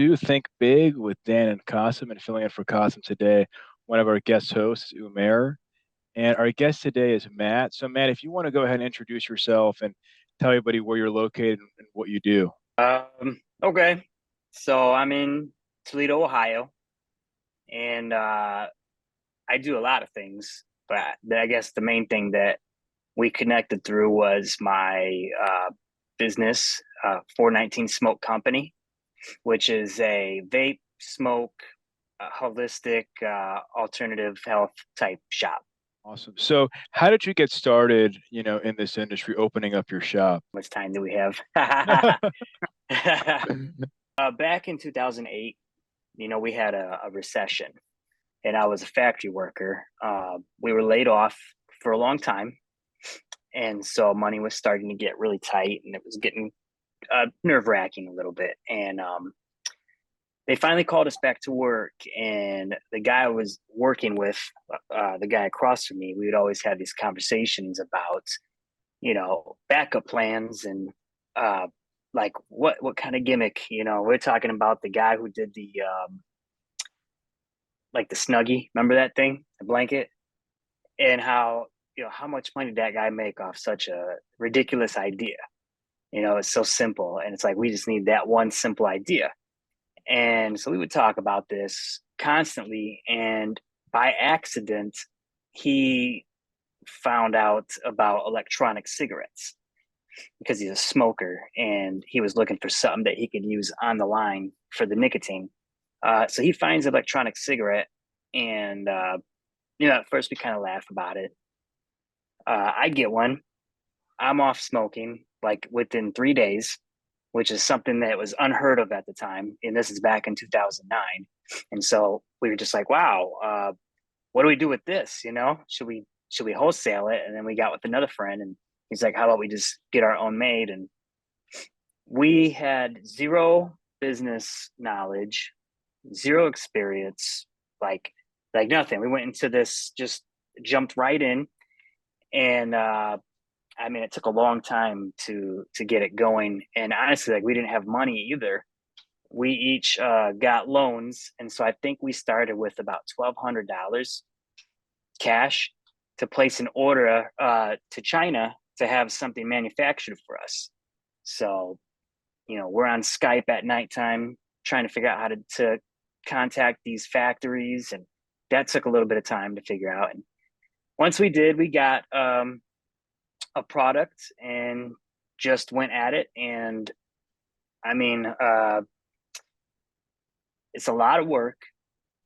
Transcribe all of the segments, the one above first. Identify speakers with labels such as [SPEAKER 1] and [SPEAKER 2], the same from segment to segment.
[SPEAKER 1] to Think Big with Dan and Qasim, and filling in for Qasim today. One of our guest hosts is Umair, and our guest today is Matt. So, Matt, if you want to go ahead and introduce yourself and tell everybody where you're located and what you do.
[SPEAKER 2] Okay. So I'm in Toledo, Ohio, and I do a lot of things, but I guess the main thing that we connected through was my business, 419 Smoke Company, which is a vape, smoke, holistic, alternative health type shop.
[SPEAKER 1] Awesome. So, how did you get started, in this industry, opening up your shop?
[SPEAKER 2] How much time do we have? Back in 2008, we had a recession and I was a factory worker. We were laid off for a long time. And so money was starting to get really tight and it was getting nerve wracking a little bit. And they finally called us back to work. And the guy I was working with, the guy across from me, we would always have these conversations about, backup plans and like what kind of gimmick, we're talking about the guy who did the like the Snuggie, remember that thing, the blanket, and how much money did that guy make off such a ridiculous idea. It's so simple, and it's like we just need that one simple idea. And so we would talk about this constantly, and by accident, he found out about electronic cigarettes because he's a smoker and he was looking for something that he could use on the line for the nicotine. So he finds an electronic cigarette, and at first we kind of laugh about it. I get one. I'm off smoking like within 3 days, which is something that was unheard of at the time. And this is back in 2009. And so we were just like, wow, what do we do with this? Should we wholesale it? And then we got with another friend, and he's like, how about we just get our own made? And we had zero business knowledge, zero experience, like nothing. We went into this, just jumped right in, and I mean, it took a long time to get it going. And honestly, like we didn't have money either. We each got loans, and so I think we started with about $1,200 cash to place an order to China to have something manufactured for us. So, we're on Skype at nighttime trying to figure out how to contact these factories, and that took a little bit of time to figure out. And once we did, we got a product and just went at it. And I mean, it's a lot of work,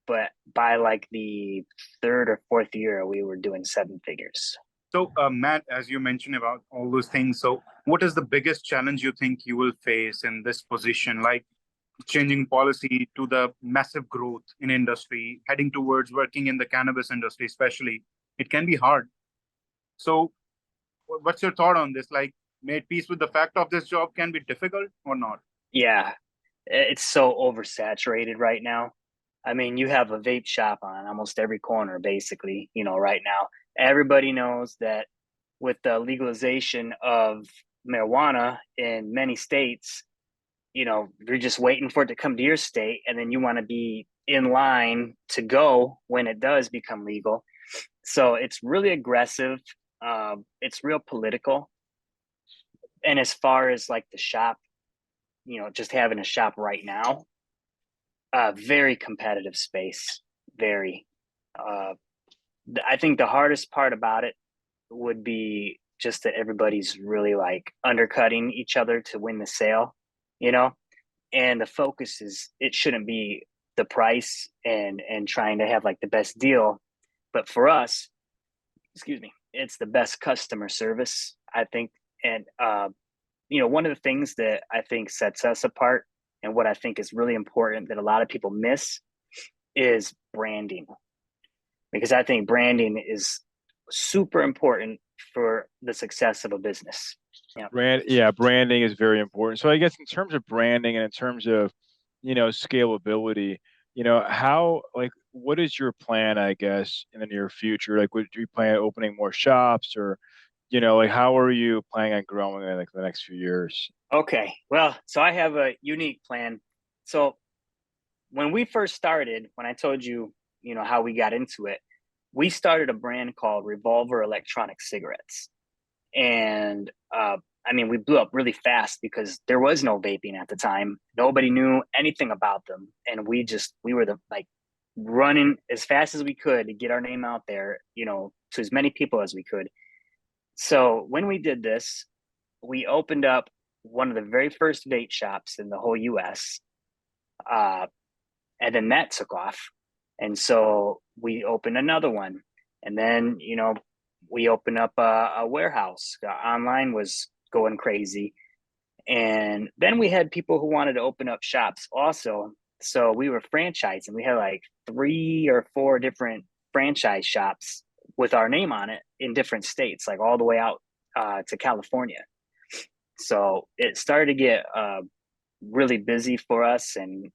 [SPEAKER 2] but by like the third or fourth year, we were doing seven figures.
[SPEAKER 3] So, Matt, as you mentioned about all those things, so what is the biggest challenge you think you will face in this position, like changing policy to the massive growth in industry, heading towards working in the cannabis industry, especially? It can be hard. So, what's your thought on this? Like, made peace with the fact of this job can be difficult or not?
[SPEAKER 2] Yeah, it's so oversaturated right now. I mean, you have a vape shop on almost every corner, basically, right now. Everybody knows that with the legalization of marijuana in many states, you're just waiting for it to come to your state, and then you want to be in line to go when it does become legal. So it's really aggressive. It's real political. And as far as like the shop, just having a shop right now, very competitive space. Very. I think the hardest part about it would be just that everybody's really like undercutting each other to win the sale, and the focus is it shouldn't be the price and trying to have like the best deal, but for us, excuse me, it's the best customer service, I think. And one of the things that I think sets us apart and what I think is really important that a lot of people miss is branding, because I think branding is super important for the success of a business.
[SPEAKER 1] Branding is very important. So I guess in terms of branding and in terms of, scalability, how, like, what is your plan, I guess, in the near future? Like, would you plan on opening more shops, or, like, how are you planning on growing in like the next few years?
[SPEAKER 2] Okay. Well, so I have a unique plan. So when we first started, when I told you, how we got into it, we started a brand called Revolver Electronic Cigarettes. And I mean, we blew up really fast because there was no vaping at the time. Nobody knew anything about them. And we were running as fast as we could to get our name out there, to as many people as we could. So when we did this, we opened up one of the very first vape shops in the whole US. And then that took off. And so we opened another one. And then, we opened up a warehouse. Online was going crazy. And then we had people who wanted to open up shops also. So we were franchising. We had like 3 or 4 different franchise shops with our name on it in different states, like all the way out to California. So it started to get really busy for us, and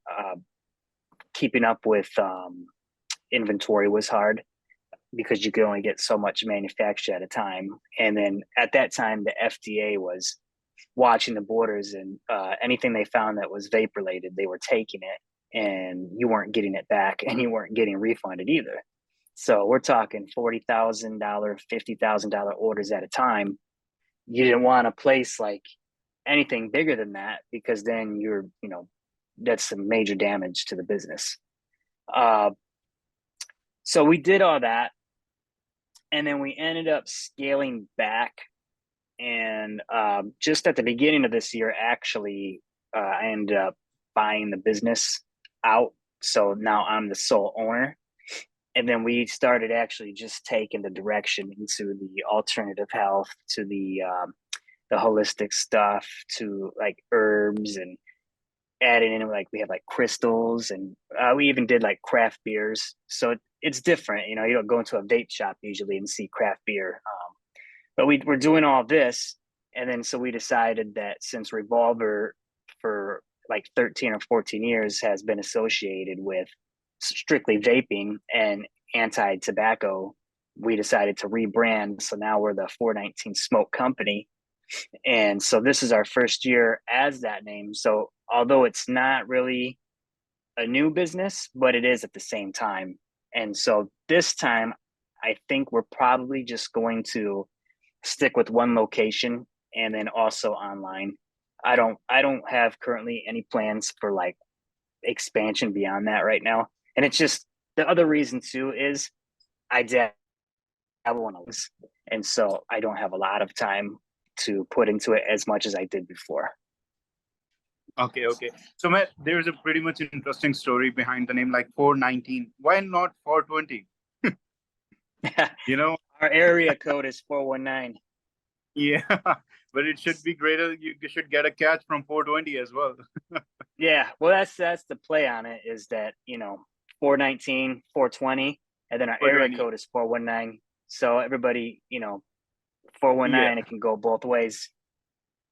[SPEAKER 2] keeping up with inventory was hard because you could only get so much manufactured at a time. And then at that time, the FDA was watching the borders, and anything they found that was vape related, they were taking it, and you weren't getting it back, and you weren't getting refunded either. So we're talking $40,000, $50,000 orders at a time. You didn't want to place like anything bigger than that, because then that's some major damage to the business. So we did all that, and then we ended up scaling back. And just at the beginning of this year, actually, I ended up buying the business out. So now I'm the sole owner. And then we started actually just taking the direction into the alternative health, to the holistic stuff, to like herbs, and adding in we have like crystals, and we even did like craft beers. So it's different. You don't go into a vape shop usually and see craft beer. But we're doing all this. And then so we decided that since Revolver for like 13 or 14 years has been associated with strictly vaping and anti-tobacco, we decided to rebrand. So now we're the 419 Smoke Company. And so this is our first year as that name. So although it's not really a new business, but it is at the same time. And so this time, I think we're probably just going to stick with one location, and then also online. I don't have currently any plans for like expansion beyond that right now. And it's just, the other reason too is I did have one of those, and so I don't have a lot of time to put into it as much as I did before.
[SPEAKER 3] Okay. So Matt, there's a pretty much interesting story behind the name, like 419. Why not 420?
[SPEAKER 2] Our area code is 419.
[SPEAKER 3] Yeah, but it should be greater. You should get a catch from 420 as well.
[SPEAKER 2] Yeah, well, that's the play on it, is that 419, 420, and then our area code is 419. So everybody, 419, yeah. It can go both ways.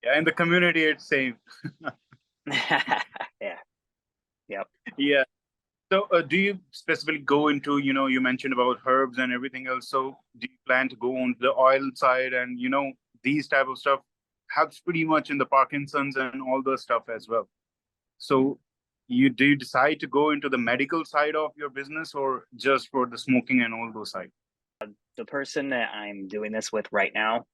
[SPEAKER 3] Yeah, in the community, it's safe.
[SPEAKER 2] Yeah. Yep.
[SPEAKER 3] Yeah. So do you specifically go into, you mentioned about herbs and everything else. So do you plan to go on the oil side, and, these type of stuff helps pretty much in the Parkinson's and all the stuff as well. So do you decide to go into the medical side of your business, or just for the smoking and all those sides?
[SPEAKER 2] The person that I'm doing this with right now,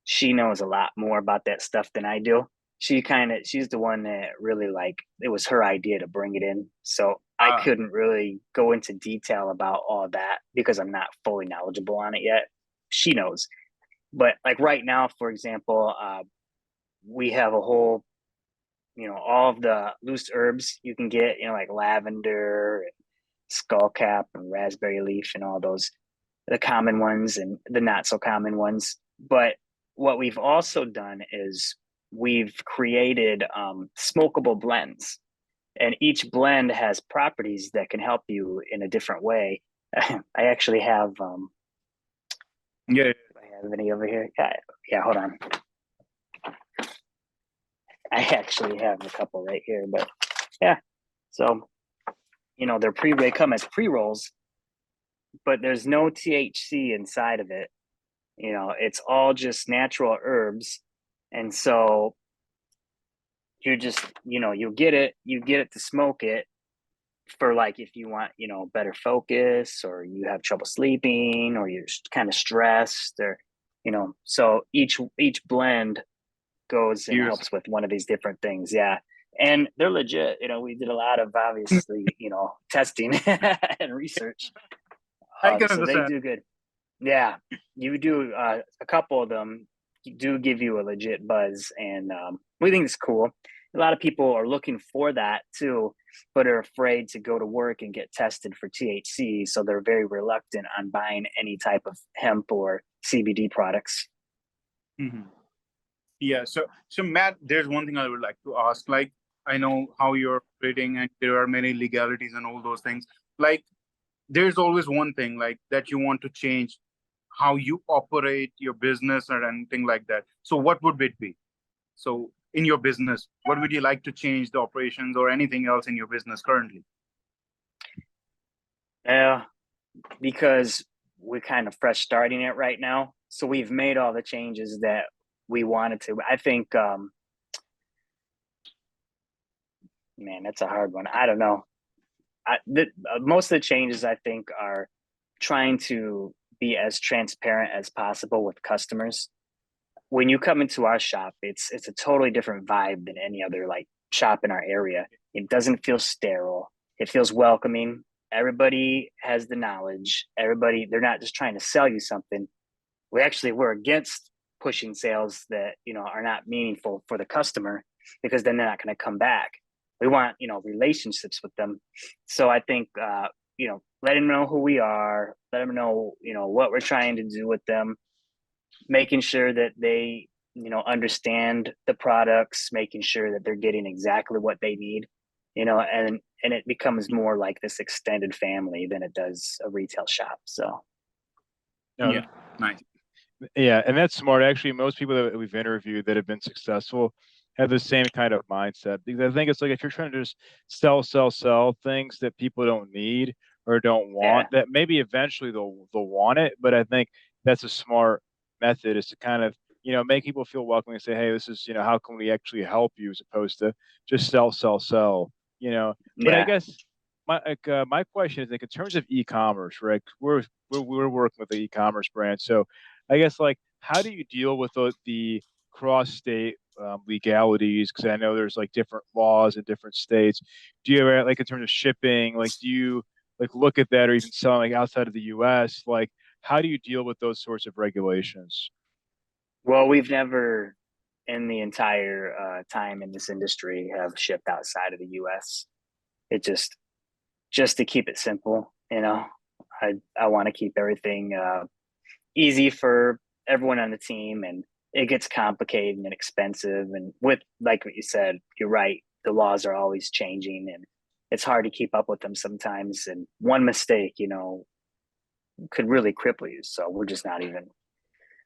[SPEAKER 2] she knows a lot more about that stuff than I do. She's the one that really, it was her idea to bring it in. So I couldn't really go into detail about all that because I'm not fully knowledgeable on it yet. She knows. But like right now, for example, we have a whole, all of the loose herbs you can get, like lavender and skullcap and raspberry leaf and all those, the common ones and the not so common ones. But what we've also done is we've created smokable blends, and each blend has properties that can help you in a different way. I actually have
[SPEAKER 3] yeah.
[SPEAKER 2] I have any over here? Yeah, hold on. I actually have a couple right here, but yeah. So, they come as pre-rolls, but there's no THC inside of it. It's all just natural herbs. And so you're just, you get it to smoke it, for like if you want, better focus, or you have trouble sleeping, or you're kind of stressed, or so each blend goes and
[SPEAKER 1] Use.
[SPEAKER 2] helps with one of these different things. Yeah. And they're legit. We did a lot of obviously, testing and research.
[SPEAKER 3] I can
[SPEAKER 2] So they
[SPEAKER 3] understand.
[SPEAKER 2] do good. Yeah. You do a couple of them do give you a legit buzz, and we think it's cool. A lot of people are looking for that too, but are afraid to go to work and get tested for THC. So they're very reluctant on buying any type of hemp or CBD products.
[SPEAKER 3] Mhm. Yeah. So Matt, there's one thing I would like to ask. Like, I know how you're operating, and there are many legalities and all those things. Like, there's always one thing like that you want to change how you operate your business or anything like that. So what would it be? So in your business, what would you like to change the operations or anything else in your business currently?
[SPEAKER 2] Yeah, because we're kind of fresh starting it right now. So we've made all the changes that we wanted to. I think, man, that's a hard one. I don't know. Most of the changes I think are trying to be as transparent as possible with customers. When you come into our shop, it's a totally different vibe than any other like shop in our area. It doesn't feel sterile. It feels welcoming. Everybody has the knowledge. Everybody, they're not just trying to sell you something. We're against pushing sales that are not meaningful for the customer, because then they're not going to come back. We want relationships with them. So I think let them know who we are, let them know what we're trying to do with them, making sure that they understand the products, making sure that they're getting exactly what they need, and it becomes more like this extended family than it does a retail shop. So
[SPEAKER 1] No,
[SPEAKER 3] Yeah, nice.
[SPEAKER 1] yeah, and that's smart. Actually, most people that we've interviewed that have been successful have the same kind of mindset. Because I think it's like if you're trying to just sell things that people don't need or don't
[SPEAKER 2] yeah,
[SPEAKER 1] want, that maybe eventually they'll want it. But I think that's a smart method is to kind of, make people feel welcome and say, hey, this is, how can we actually help you as opposed to just sell, But I
[SPEAKER 2] yeah.
[SPEAKER 1] guess my question is like in terms of e-commerce, right? We're working with the e-commerce brand, so I guess like how do you deal with the cross-state legalities? Because I know there's like different laws in different states. Do you ever like in terms of shipping, like do you like look at that or even selling like outside of the U.S.? Like how do you deal with those sorts of regulations?
[SPEAKER 2] Well, we've never in the entire time in this industry have shipped outside of the US. It just to keep it simple. I want to keep everything easy for everyone on the team, and it gets complicated and expensive. And with like what you said, you're right. The laws are always changing, and it's hard to keep up with them sometimes. And one mistake, could really cripple you. So we're just not even.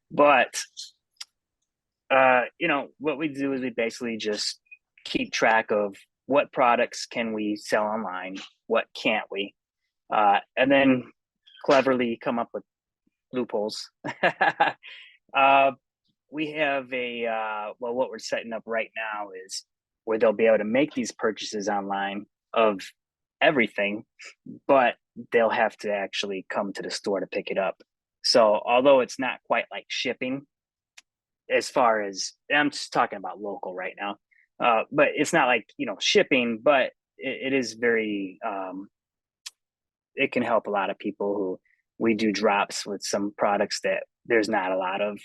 [SPEAKER 2] But what we do is we basically just keep track of what products can we sell online, what can't we, and then cleverly come up with loopholes. uh, we have what we're setting up right now is where they'll be able to make these purchases online of everything, but they'll have to actually come to the store to pick it up. So although it's not quite like shipping, as far as I'm just talking about local right now, but it's not like shipping, but it is very it can help a lot of people who we do drops with some products that there's not a lot of.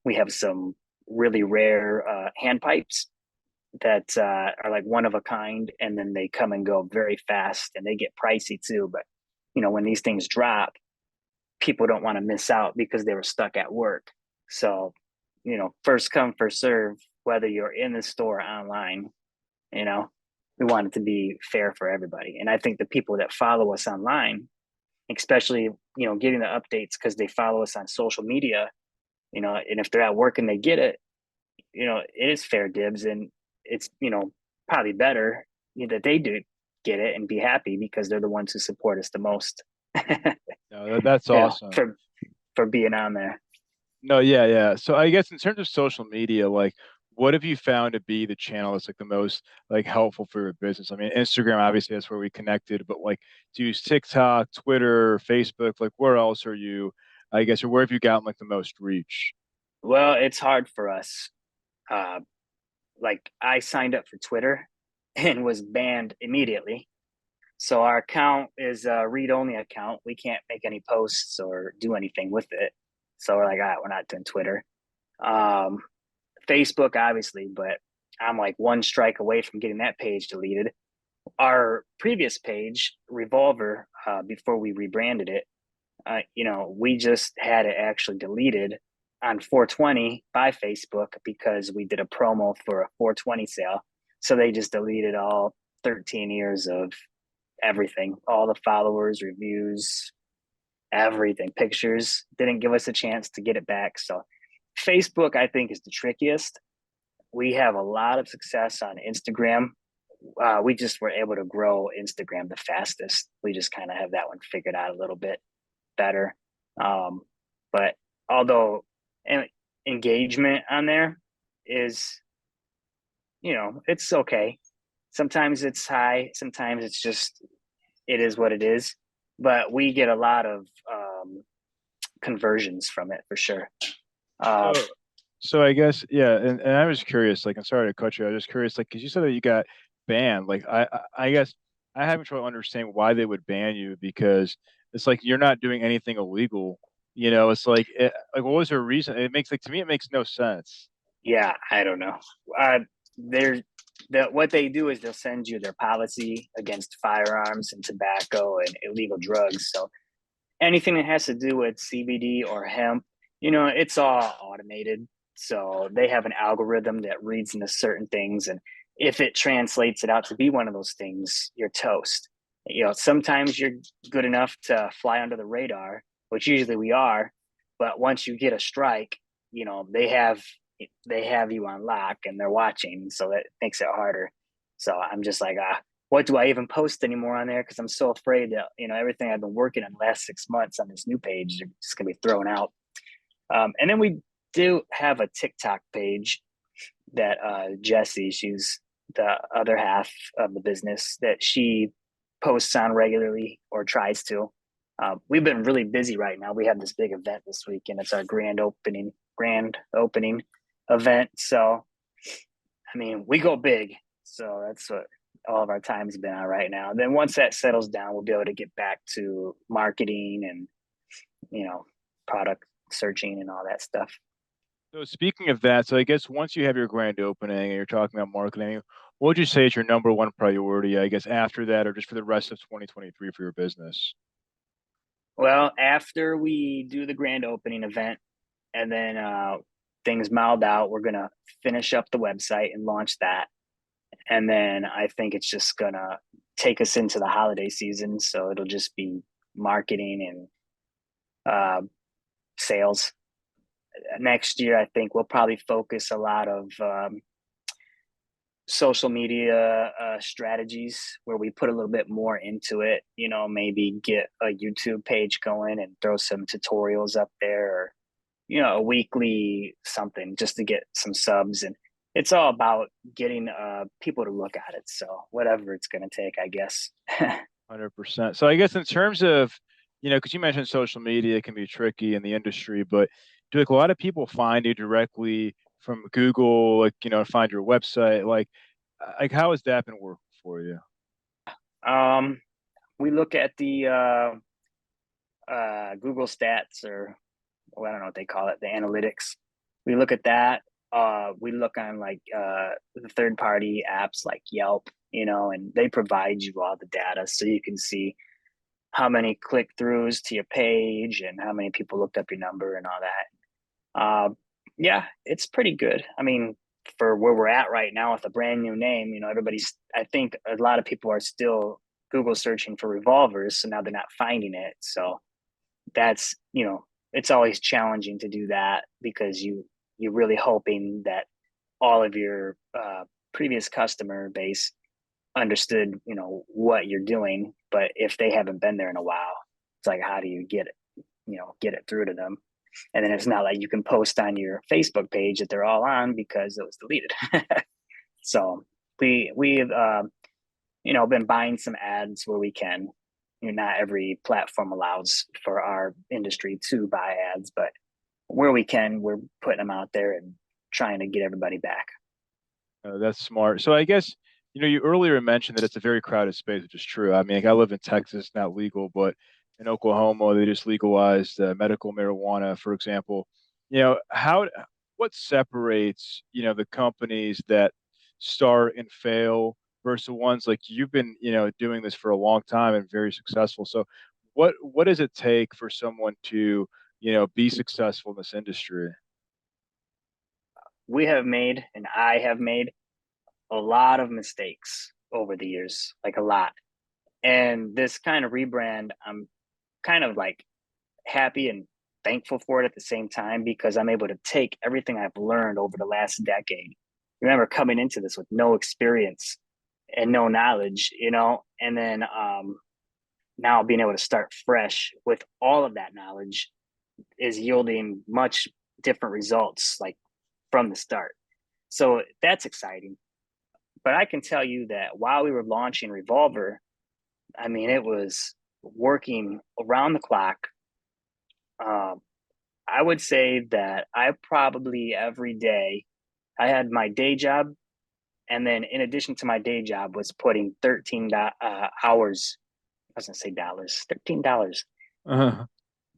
[SPEAKER 2] We have some really rare hand pipes that are like one of a kind, and then they come and go very fast, and they get pricey too. But when these things drop, people don't want to miss out because they were stuck at work. So first come, first serve, whether you're in the store or online, you know, we want it to be fair for everybody. And I think the people that follow us online, especially, getting the updates because they follow us on social media, and if they're at work and they get it, it is fair dibs. And it's, probably better that they do get it and be happy because they're the ones who support us the most.
[SPEAKER 1] No, that's awesome.
[SPEAKER 2] For being on there.
[SPEAKER 1] No, yeah, yeah. So I guess in terms of social media, like what have you found to be the channel that's like the most like helpful for your business? I mean, Instagram, obviously that's where we connected, but like do you use TikTok, Twitter, Facebook? Like where else are you, I guess, or where have you gotten like the most reach?
[SPEAKER 2] Well, it's hard for us. Uh, like I signed up for Twitter and was banned immediately. So our account is a read-only account. We can't make any posts or do anything with it. So we're like, we're not doing Twitter. Um, Facebook, obviously, but I'm like one strike away from getting that page deleted. Our previous page, Revolver, before we rebranded it, we just had it actually deleted on 420 by Facebook because we did a promo for a 420 sale. So they just deleted all 13 years of everything, all the followers, reviews, everything, pictures. Didn't give us a chance to get it back. So Facebook, I think, is the trickiest. We have a lot of success on Instagram. We just were able to grow Instagram the fastest. We just kind of have that one figured out a little bit better. But although engagement on there is, it's okay. Sometimes it's high. Sometimes it's just, it is what it is. But we get a lot of conversions from it for sure.
[SPEAKER 1] So, so I guess, yeah, and I was curious, like, I'm sorry to cut you. I was just curious, like, because you said that you got banned. Like, I guess I haven't trouble understanding why they would ban you because it's like you're not doing anything illegal. It's like what was their reason? It makes like to me, it makes no sense.
[SPEAKER 2] Yeah, I don't know. They're what they do is they'll send you their policy against firearms and tobacco and illegal drugs. So anything that has to do with CBD or hemp, it's all automated. So they have an algorithm that reads into certain things. And if it translates it out to be one of those things, you're toast. Sometimes you're good enough to fly under the radar, which usually we are. But once you get a strike, they have you on lock and they're watching. So that makes it harder. So I'm just like, what do I even post anymore on there? Because I'm so afraid that everything I've been working on the last 6 months on this new page is just gonna be thrown out. And then we do have a TikTok page that Jessie, she's the other half of the business, that she posts on regularly or tries to. We've been really busy right now. We have this big event this week, and it's our grand opening event. So, I mean, we go big. So that's what all of our time's been on right now. Then once that settles down, we'll be able to get back to marketing and, product searching and all that stuff.
[SPEAKER 1] So speaking of that, so I guess once you have your grand opening and you're talking about marketing, what would you say is your number one priority, I guess, after that or just for the rest of 2023 for your business?
[SPEAKER 2] Well, after we do the grand opening event and then things mild out, we're going to finish up the website and launch that. And then I think it's just going to take us into the holiday season. So it'll just be marketing and sales. Next year, I think we'll probably focus a lot of social media strategies where we put a little bit more into it, maybe get a YouTube page going and throw some tutorials up there, or, a weekly something just to get some subs. And it's all about getting people to look at it. So whatever it's going to take, I guess.
[SPEAKER 1] 100%. So I guess in terms of, because you mentioned social media can be tricky in the industry, but do like a lot of people find you directly from Google, like, find your website? Like how has that been working for you?
[SPEAKER 2] We look at the Google stats, or well, I don't know what they call it, the analytics. We look at that. We look on like the third party apps like Yelp, and they provide you all the data so you can see how many click throughs to your page and how many people looked up your number and all that. Yeah, it's pretty good. I mean, for where we're at right now with a brand new name, I think a lot of people are still Google searching for revolvers. So now they're not finding it. So that's, it's always challenging to do that because you're really hoping that all of your previous customer base understood, what you're doing. But if they haven't been there in a while, it's like, how do you get it through to them? And then it's not like you can post on your Facebook page that they're all on because it was deleted. So we've been buying some ads where we can. Not every platform allows for our industry to buy ads, but where we can, we're putting them out there and trying to get everybody back.
[SPEAKER 1] That's smart. So I guess, you earlier mentioned that it's a very crowded space, which is true. I mean, like, I live in Texas, not legal, but in Oklahoma, they just legalized medical marijuana, for example. What separates, the companies that start and fail versus the ones like you've been, doing this for a long time and very successful. So what does it take for someone to, be successful in this industry?
[SPEAKER 2] We have made, and I have made a lot of mistakes over the years, like a lot. And this kind of rebrand, I'm kind of like happy and thankful for it at the same time because I'm able to take everything I've learned over the last decade. Remember coming into this with no experience and no knowledge, and then now being able to start fresh with all of that knowledge is yielding much different results like from the start. So that's exciting. But I can tell you that while we were launching Revolver, I mean, it was working around the clock. I would say that I probably every day I had my day job, and then in addition to my day job was putting 13 hours. I was gonna say dollars, $13,
[SPEAKER 1] Uh-huh.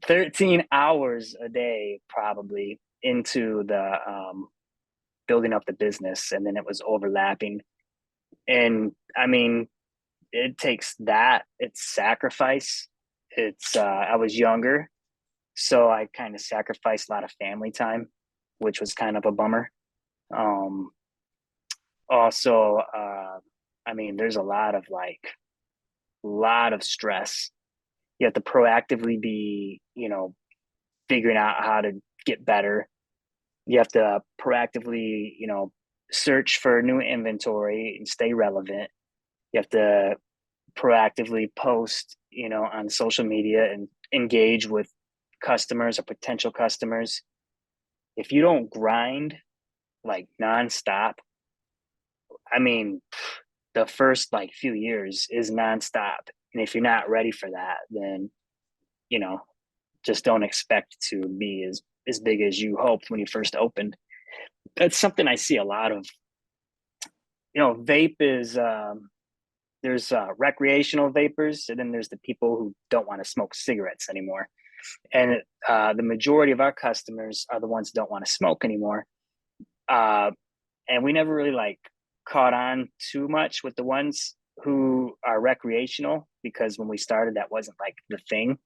[SPEAKER 2] 13 hours a day probably into the building up the business, and then it was overlapping. And I mean, it takes that. It's sacrifice. I was younger, so I kind of sacrificed a lot of family time, which was kind of a bummer. Um, Also, I mean, there's a lot of stress. You have to proactively be, figuring out how to get better. You have to proactively, search for new inventory and stay relevant. You have to proactively post, on social media and engage with customers or potential customers. If you don't grind like nonstop, I mean, the first like few years is nonstop. And if you're not ready for that, then, you know, just don't expect to be as big as you hoped when you first opened. That's something I see a lot of. Vape is there's recreational vapors, and then there's the people who don't want to smoke cigarettes anymore. And the majority of our customers are the ones who don't want to smoke anymore. And we never really like caught on too much with the ones who are recreational, because when we started, that wasn't like the thing.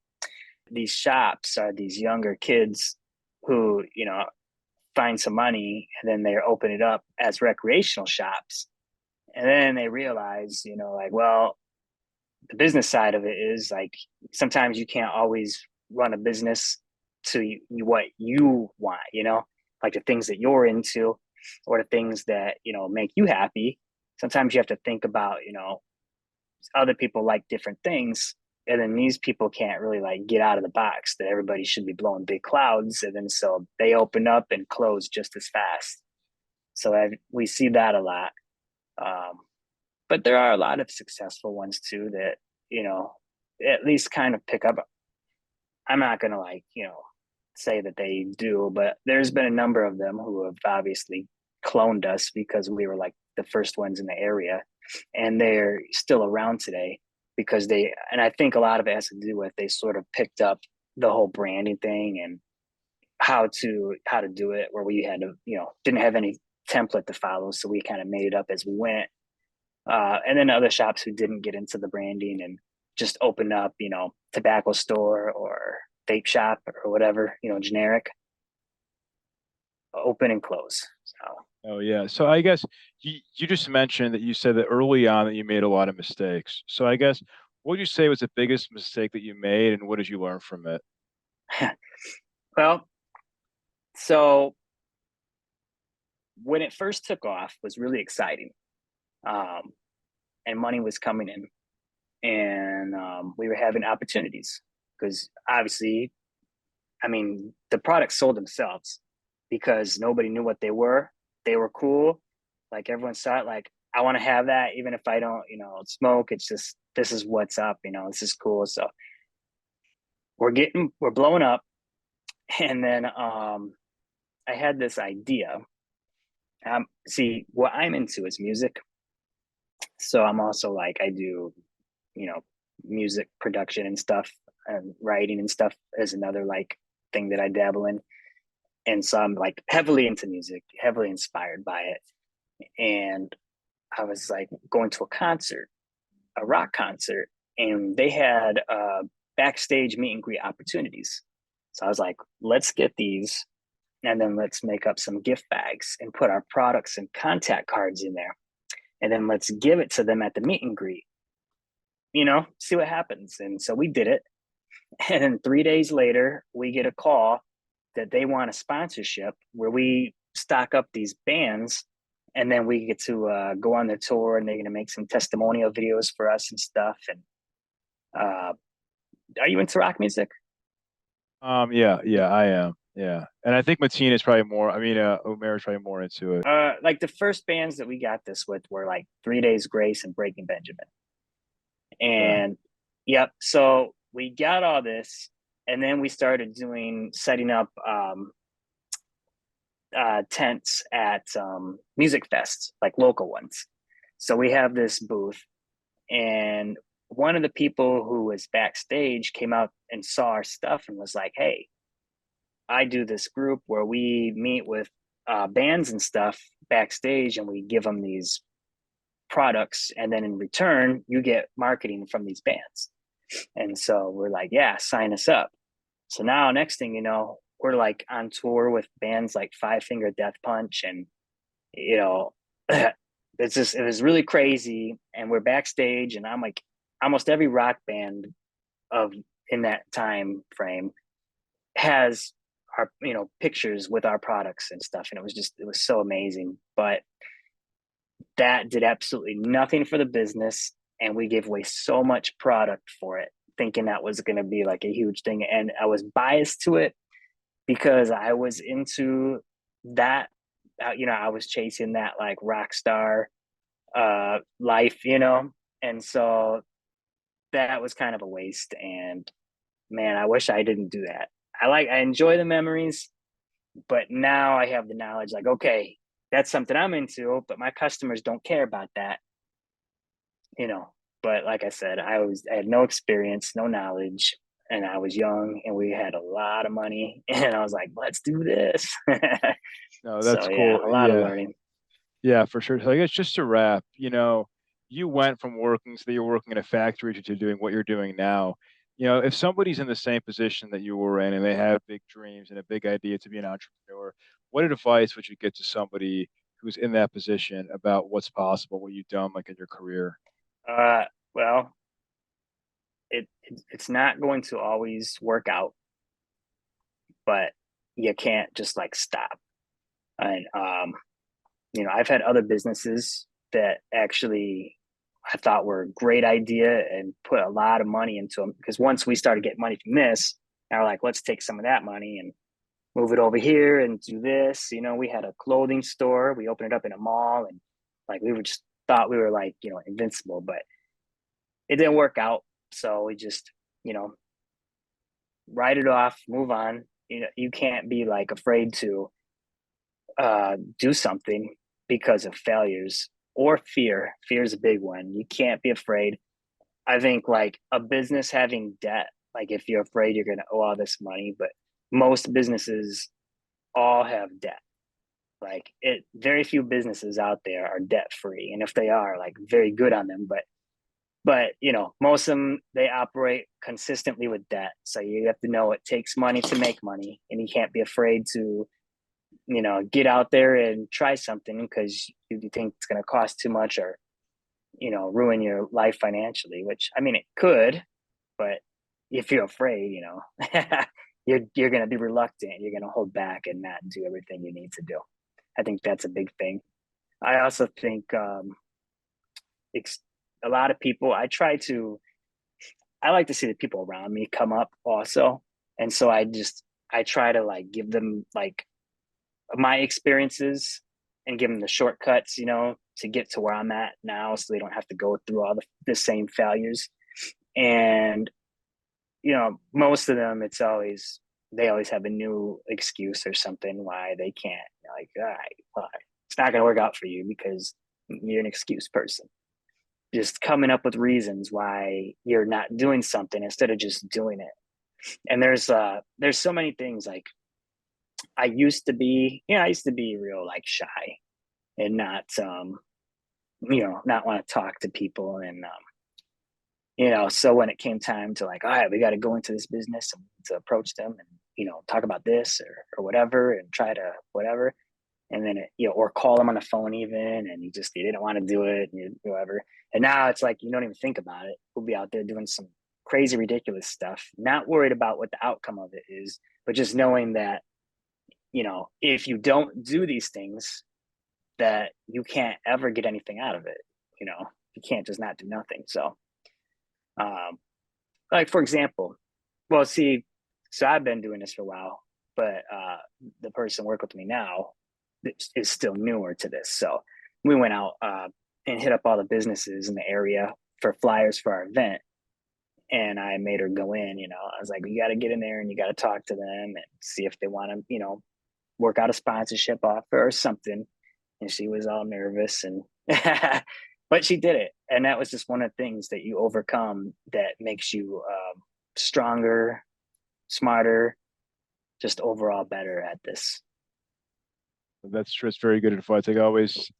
[SPEAKER 2] These shops are these younger kids who, find some money and then they open it up as recreational shops. And then they realize, like, well, the business side of it is like sometimes you can't always run a business to what you want, like the things that you're into or the things that, make you happy. Sometimes you have to think about, other people like different things. And then these people can't really like get out of the box that everybody should be blowing big clouds. And then so they open up and close just as fast. So we see that a lot. But there are a lot of successful ones too that, at least kind of pick up. I'm not going to say that they do, but there's been a number of them who have obviously cloned us because we were like the first ones in the area, and they're still around today because and I think a lot of it has to do with they sort of picked up the whole branding thing and how to do it, where we had to, didn't have any template to follow. So we kind of made it up as we went. And then other shops who didn't get into the branding and just opened up, tobacco store or vape shop or whatever, generic, open and close. So.
[SPEAKER 1] Oh yeah. So I guess you just mentioned that you said that early on that you made a lot of mistakes. So I guess what would you say was the biggest mistake that you made, and what did you learn from it?
[SPEAKER 2] Well, so when it first took off was really exciting, and money was coming in, and we were having opportunities because obviously I mean, the products sold themselves because nobody knew what they were. They were cool. Like everyone saw it, like, I want to have that, even if I don't, smoke. It's just, this is what's up, this is cool. So we're blowing up. And then I had this idea. See, what I'm into is music. So I'm also like, I do, you know, music production and stuff, and writing and stuff is another like thing that I dabble in. And so I'm like heavily into music, heavily inspired by it. And I was like going to a concert, a rock concert, and they had backstage meet and greet opportunities. So I was like, let's get these, and then let's make up some gift bags and put our products and contact cards in there. And then let's give it to them at the meet and greet, see what happens. And so we did it. And then 3 days later, we get a call that they want a sponsorship where we stock up these bands, and then we get to go on the tour, and they're going to make some testimonial videos for us and stuff. And are you into rock music?
[SPEAKER 1] Yeah, I am. Yeah. And I think Matina is probably more, I mean, Omer is probably more into it.
[SPEAKER 2] Like the first bands that we got this with were like 3 Days Grace and Breaking Benjamin.
[SPEAKER 1] Okay.
[SPEAKER 2] And yep, so we got all this, and then we started setting up tents at music fests, like local ones. So we have this booth, and one of the people who was backstage came out and saw our stuff and was like, "Hey, I do this group where we meet with bands and stuff backstage, and we give them these products, and then in return, you get marketing from these bands." And so we're like, "Yeah, sign us up." So now, next thing you know, we're like on tour with bands like Five Finger Death Punch, and you know, it was really crazy. And we're backstage, and I'm like, almost every rock band of in that time frame has our pictures with our products and stuff, and it was so amazing. But that did absolutely nothing for the business, and we gave away so much product for it, thinking that was going to be like a huge thing. And I was biased to it because I was into that. I was chasing that like rock star life, and so that was kind of a waste. And man, I wish I didn't do that. I enjoy the memories, but now I have the knowledge, like, okay, that's something I'm into, but my customers don't care about that, you know. But like I said, I had no experience, no knowledge, and I was young, and we had a lot of money, and I was like, let's do this.
[SPEAKER 1] No, that's
[SPEAKER 2] So yeah,
[SPEAKER 1] cool.
[SPEAKER 2] a lot of
[SPEAKER 1] Yeah.
[SPEAKER 2] learning.
[SPEAKER 1] Yeah, for sure. So I guess just to wrap, you went from working so that you're working in a factory to doing what you're doing now. If somebody's in the same position that you were in and they have big dreams and a big idea to be an entrepreneur, what advice would you get to somebody who's in that position about what's possible, what you've done like in your career?
[SPEAKER 2] Well, it's not going to always work out, but you can't just like stop. And I've had other businesses that actually I thought were a great idea and put a lot of money into them, because once we started getting money from this, now we're like, let's take some of that money and move it over here and do this. We had a clothing store. We opened it up in a mall, and like we were just thought we were like, invincible, but it didn't work out. So we just, you know, write it off, move on. You can't be like afraid to do something because of failures or fear. Fear is a big one. You can't be afraid. I think like a business having debt, like if you're afraid you're going to owe all this money, but most businesses all have debt. Like very few businesses out there are debt free, and if they are, like very good on them. But most of them, they operate consistently with debt. So you have to know it takes money to make money, and you can't be afraid to get out there and try something because you think it's going to cost too much, or ruin your life financially, which I mean it could, but if you're afraid, you're going to be reluctant, you're going to hold back and not do everything you need to do. I think that's a big thing. I also think a lot of people, I like to see the people around me come up also, and so I I try to like give them like my experiences and give them the shortcuts, you know, to get to where I'm at now, so they don't have to go through all the same failures. And you know, most of them, they always have a new excuse or something why they can't. Like, all right, well, it's not going to work out for you because you're an excuse person. Just coming up with reasons why you're not doing something instead of just doing it. And there's so many things. Like I used to be, I used to be real like shy and not not want to talk to people. And so when it came time to like, all right, we got to go into this business and to approach them and talk about this or whatever, and try to whatever, and then or call them on the phone even, and you didn't want to do it, and whatever. And now it's like you don't even think about it. We'll be out there doing some crazy ridiculous stuff, not worried about what the outcome of it is, but just knowing that if you don't do these things, that you can't ever get anything out of it. You can't just not do nothing. So like for example, well, see, so I've been doing this for a while, but the person working with me now is still newer to this. So we went out and hit up all the businesses in the area for flyers for our event. And I made her go in, I was like, you got to get in there and you got to talk to them and see if they want to, work out a sponsorship offer or something. And she was all nervous and, but she did it. And that was just one of the things that you overcome that makes you stronger, smarter, just overall better at this.
[SPEAKER 1] That's just very good advice. Like I always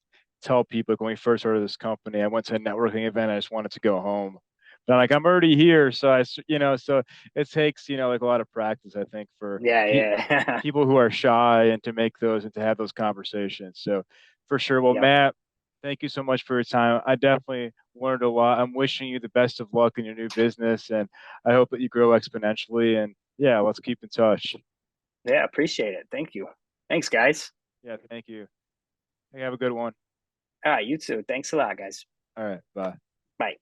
[SPEAKER 1] tell people, like, when we first started this company, I went to a networking event. I just wanted to go home. But I'm like, I'm already here. So so it takes, like a lot of practice, I think, for
[SPEAKER 2] Yeah.
[SPEAKER 1] people who are shy and to make those and to have those conversations. So for sure. Well,
[SPEAKER 2] Yep.
[SPEAKER 1] Matt, thank you so much for your time. I definitely learned a lot. I'm wishing you the best of luck in your new business, and I hope that you grow exponentially. And yeah, let's keep in touch.
[SPEAKER 2] Yeah, appreciate it. Thank you. Thanks, guys.
[SPEAKER 1] Yeah, thank you. Hey, have a good one.
[SPEAKER 2] All right, you too. Thanks a lot, guys.
[SPEAKER 1] All right, bye.
[SPEAKER 2] Bye.